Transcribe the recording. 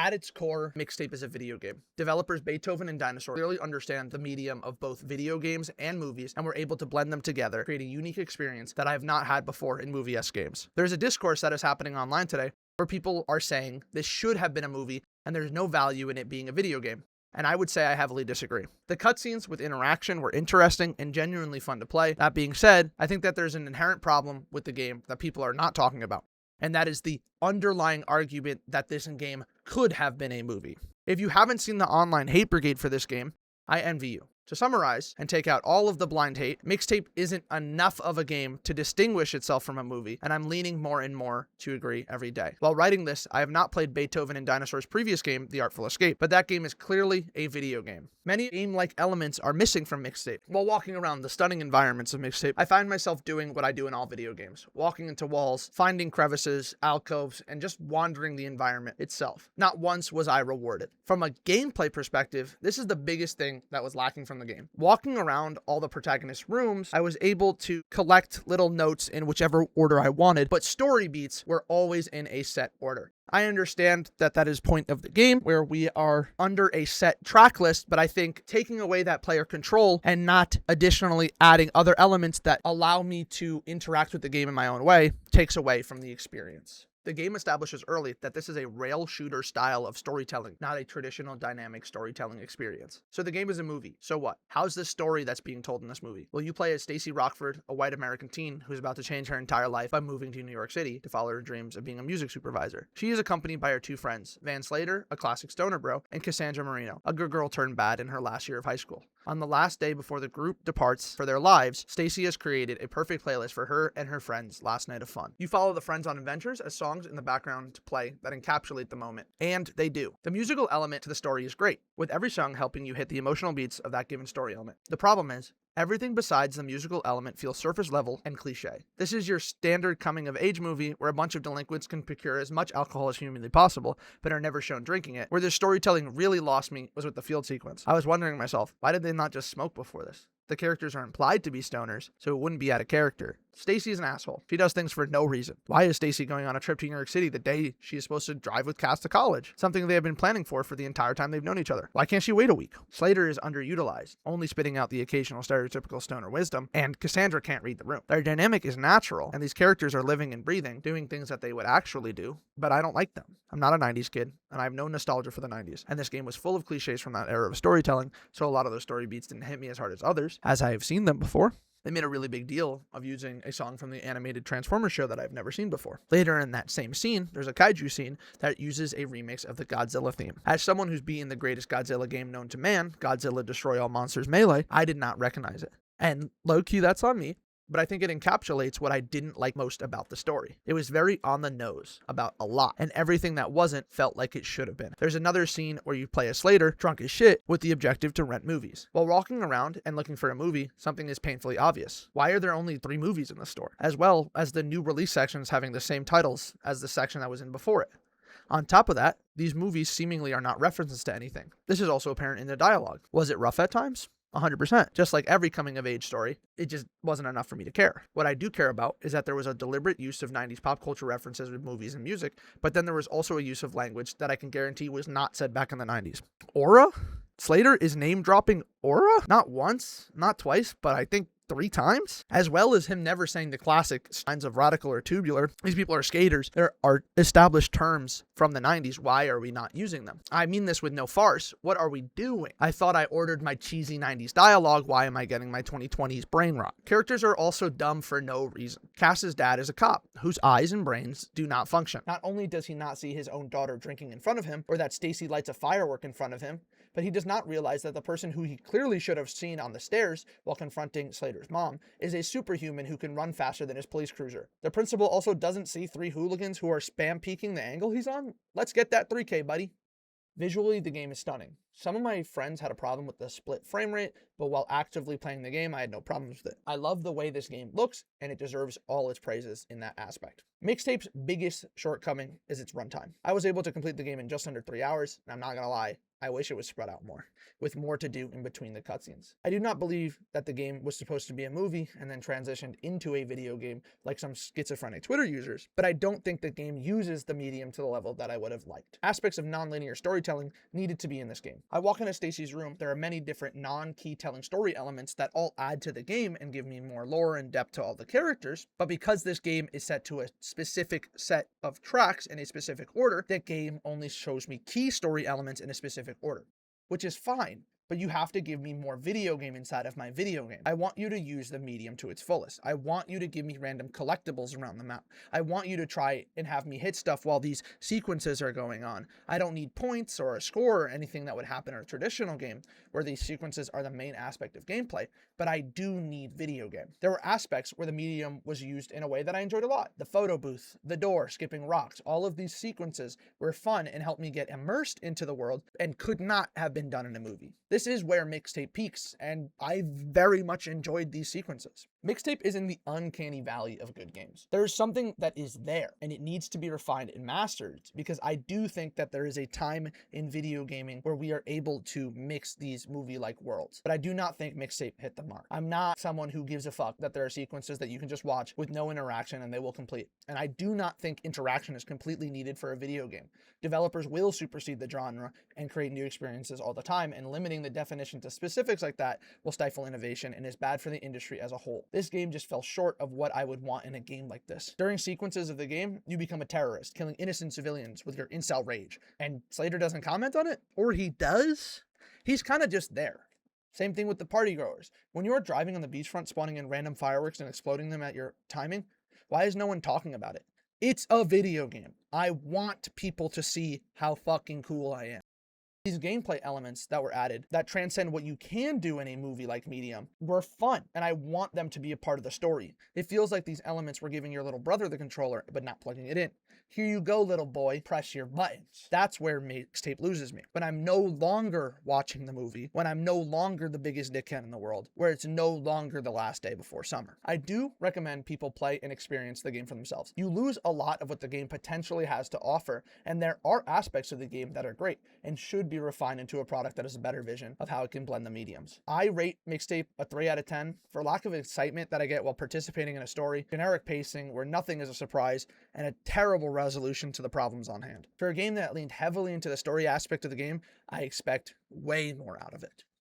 At its core, Mixtape is a video game. Developers Beethoven and Dinosaur clearly understand the medium of both video games and movies and were able to blend them together, create a unique experience that I have not had before in movie-esque games. There's a discourse that is happening online today where people are saying this should have been a movie and there's no value in it being a video game. And I would say I heavily disagree. The cutscenes with interaction were interesting and genuinely fun to play. That being said, I think that there's an inherent problem with the game that people are not talking about. And that is the underlying argument that this game could have been a movie. If you haven't seen the online hate brigade for this game, I envy you. To summarize and take out all of the blind hate, Mixtape isn't enough of a game to distinguish itself from a movie, and I'm leaning more and more to agree every day. While writing this, I have not played Beethoven and Dinosaur's previous game, The Artful Escape, but that game is clearly a video game. Many game-like elements are missing from Mixtape. While walking around the stunning environments of Mixtape, I find myself doing what I do in all video games, walking into walls, finding crevices, alcoves, and just wandering the environment itself. Not once was I rewarded. From a gameplay perspective, this is the biggest thing that was lacking from the game. Walking around all the protagonist's rooms, I was able to collect little notes in whichever order I wanted, but story beats were always in a set order. I understand that that is point of the game where we are under a set track list, but I think taking away that player control and not additionally adding other elements that allow me to interact with the game in my own way takes away from the experience. The game establishes early that this is a rail shooter style of storytelling, not a traditional dynamic storytelling experience. So the game is a movie. So what? How's the story that's being told in this movie? Well, you play as Stacy Rockford, a white American teen who's about to change her entire life by moving to New York City to follow her dreams of being a music supervisor. She is accompanied by her two friends, Van Slater, a classic stoner bro, and Cassandra Marino, a good girl turned bad in her last year of high school. On the last day before the group departs for their lives, Stacy has created a perfect playlist for her and her friends' last night of fun. You follow the friends on adventures as songs in the background to play that encapsulate the moment. And they do. The musical element to the story is great, with every song helping you hit the emotional beats of that given story element. The problem is, everything besides the musical element feels surface level and cliche. This is your standard coming of age movie where a bunch of delinquents can procure as much alcohol as humanly possible, but are never shown drinking it. Where the storytelling really lost me was with the field sequence. I was wondering to myself, why did they not just smoke before this? The characters are implied to be stoners, so it wouldn't be out of character. Stacy's an asshole. She does things for no reason. Why is Stacy going on a trip to New York City the day she is supposed to drive with Cass to college? Something they have been planning for the entire time they've known each other. Why can't she wait a week? Slater is underutilized, only spitting out the occasional stereotypical stoner wisdom, and Cassandra can't read the room. Their dynamic is natural, and these characters are living and breathing, doing things that they would actually do, but I don't like them. I'm not a 90s kid, and I have no nostalgia for the 90s, and this game was full of cliches from that era of storytelling, so a lot of those story beats didn't hit me as hard as others, as I have seen them before. They made a really big deal of using a song from the animated Transformers show that I've never seen before. Later in that same scene, there's a kaiju scene that uses a remix of the Godzilla theme. As someone who's beaten the greatest Godzilla game known to man, Godzilla Destroy All Monsters Melee, I did not recognize it. And low-key, that's on me. But I think it encapsulates what I didn't like most about the story. It was very on the nose about a lot, and everything that wasn't felt like it should have been. There's another scene where you play as Slater, drunk as shit, with the objective to rent movies. While walking around and looking for a movie, something is painfully obvious. Why are there only 3 movies in the store? As well as the new release sections having the same titles as the section that was in before it. On top of that, these movies seemingly are not references to anything. This is also apparent in the dialogue. Was it rough at times? 100%. Just like every coming-of-age story, it just wasn't enough for me to care. What I do care about is that there was a deliberate use of 90s pop culture references with movies and music, but then there was also a use of language that I can guarantee was not said back in the 90s. Aura? Slater is name-dropping Aura? Not once, not twice, but I think 3 times, as well as him never saying the classic signs of radical or tubular. These people are skaters. There are established terms from the 90s. Why are we not using them? I mean this with no farce. What are we doing? I thought I ordered my cheesy 90s dialogue. Why am I getting my 2020s brain rot? Characters are also dumb for no reason. Cass's dad is a cop whose eyes and brains do not function. Not only does he not see his own daughter drinking in front of him, or that Stacy lights a firework in front of him, but he does not realize that the person who he clearly should have seen on the stairs while confronting Slater's mom is a superhuman who can run faster than his police cruiser. The principal also doesn't see 3 hooligans who are spam peeking the angle he's on. Let's get that 3K, buddy. Visually, the game is stunning. Some of my friends had a problem with the split frame rate, but while actively playing the game, I had no problems with it. I love the way this game looks, and it deserves all its praises in that aspect. Mixtape's biggest shortcoming is its runtime. I was able to complete the game in just under 3 hours, and I'm not gonna lie, I wish it was spread out more, with more to do in between the cutscenes. I do not believe that the game was supposed to be a movie and then transitioned into a video game like some schizophrenic Twitter users, but I don't think the game uses the medium to the level that I would have liked. Aspects of non-linear storytelling needed to be in this game. I walk into Stacy's room, there are many different non-key telling story elements that all add to the game and give me more lore and depth to all the characters, but because this game is set to a specific set of tracks in a specific order, that game only shows me key story elements in a specific order, which is fine, but you have to give me more video game inside of my video game. I want you to use the medium to its fullest. I want you to give me random collectibles around the map. I want you to try and have me hit stuff while these sequences are going on. I don't need points or a score or anything that would happen in a traditional game where these sequences are the main aspect of gameplay, but I do need video game. There were aspects where the medium was used in a way that I enjoyed a lot. The photo booth, the door, skipping rocks, all of these sequences were fun and helped me get immersed into the world and could not have been done in a movie. This is where Mixtape peaks, and I very much enjoyed these sequences. Mixtape is in the uncanny valley of good games. There is something that is there, and it needs to be refined and mastered, because I do think that there is a time in video gaming where we are able to mix these movie-like worlds, but I do not think Mixtape hit the mark. I'm not someone who gives a fuck that there are sequences that you can just watch with no interaction and they will complete, and I do not think interaction is completely needed for a video game. Developers will supersede the genre and create new experiences all the time, and limiting the definition to specifics like that will stifle innovation and is bad for the industry as a whole. This game just fell short of what I would want in a game like this. During sequences of the game, you become a terrorist, killing innocent civilians with your incel rage, and Slater doesn't comment on it? Or he does? He's kind of just there. Same thing with the party goers. When you're driving on the beachfront, spawning in random fireworks and exploding them at your timing, why is no one talking about it? It's a video game. I want people to see how fucking cool I am. These gameplay elements that were added that transcend what you can do in a movie-like medium were fun, and I want them to be a part of the story. It feels like these elements were giving your little brother the controller, but not plugging it in. Here you go, little boy, press your buttons. That's where Mixtape loses me. When I'm no longer watching the movie, when I'm no longer the biggest dickhead in the world, where it's no longer the last day before summer. I do recommend people play and experience the game for themselves. You lose a lot of what the game potentially has to offer, and there are aspects of the game that are great and should be refined into a product that is a better vision of how it can blend the mediums. I rate Mixtape a 3 out of 10 for lack of excitement that I get while participating in a story, generic pacing where nothing is a surprise, and a terrible resolution to the problems on hand. For a game that leaned heavily into the story aspect of the game, I expect way more out of it.